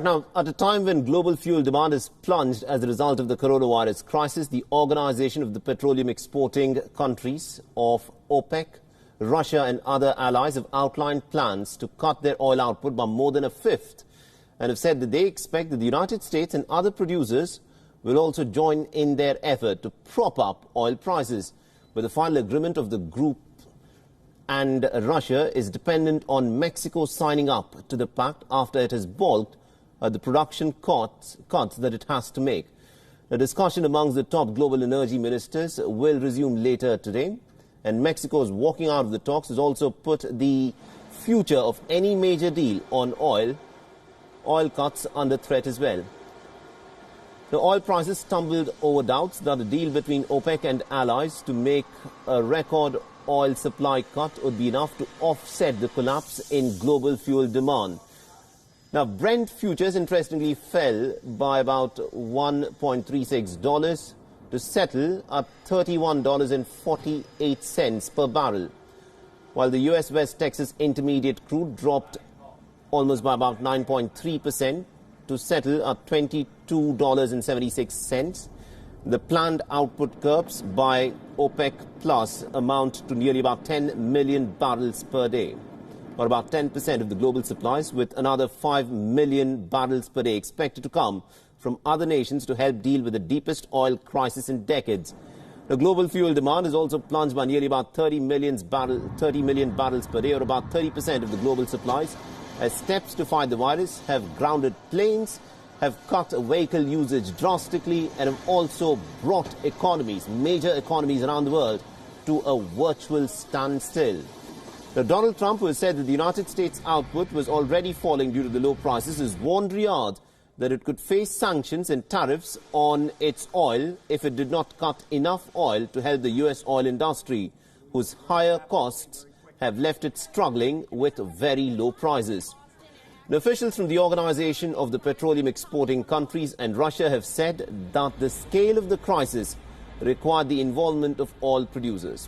Now, at a time when global fuel demand is plunged as a result of the coronavirus crisis, the Organization of the Petroleum Exporting Countries of OPEC, Russia and other allies have outlined plans to cut their oil output by more than a fifth and have said that they expect that the United States and other producers will also join in their effort to prop up oil prices. But the final agreement of the group and Russia is dependent on Mexico signing up to the pact after it has balked at the production cuts that it has to make. The discussion amongst the top global energy ministers will resume later today, and Mexico's walking out of the talks has also put the future of any major deal on oil cuts under threat as well. The oil prices stumbled over doubts that a deal between OPEC and allies to make a record oil supply cut would be enough to offset the collapse in global fuel demand. Now, Brent futures, interestingly, fell by about $1.36 to settle at $31.48 per barrel, while the U.S. West Texas Intermediate crude dropped almost by about 9.3% to settle at $22.76. The planned output curbs by OPEC Plus amount to nearly about 10 million barrels per day, or about 10% of the global supplies, with another 5 million barrels per day expected to come from other nations to help deal with the deepest oil crisis in decades. The global fuel demand is also plunged by nearly about 30 million barrels per day, or about 30% of the global supplies, as steps to fight the virus have grounded planes, have cut vehicle usage drastically, and have also brought major economies around the world, to a virtual standstill. Now, Donald Trump, who has said that the United States output was already falling due to the low prices, has warned Riyadh that it could face sanctions and tariffs on its oil if it did not cut enough oil to help the U.S. oil industry, whose higher costs have left it struggling with very low prices. The officials from the Organization of the Petroleum Exporting Countries and Russia have said that the scale of the crisis required the involvement of all producers.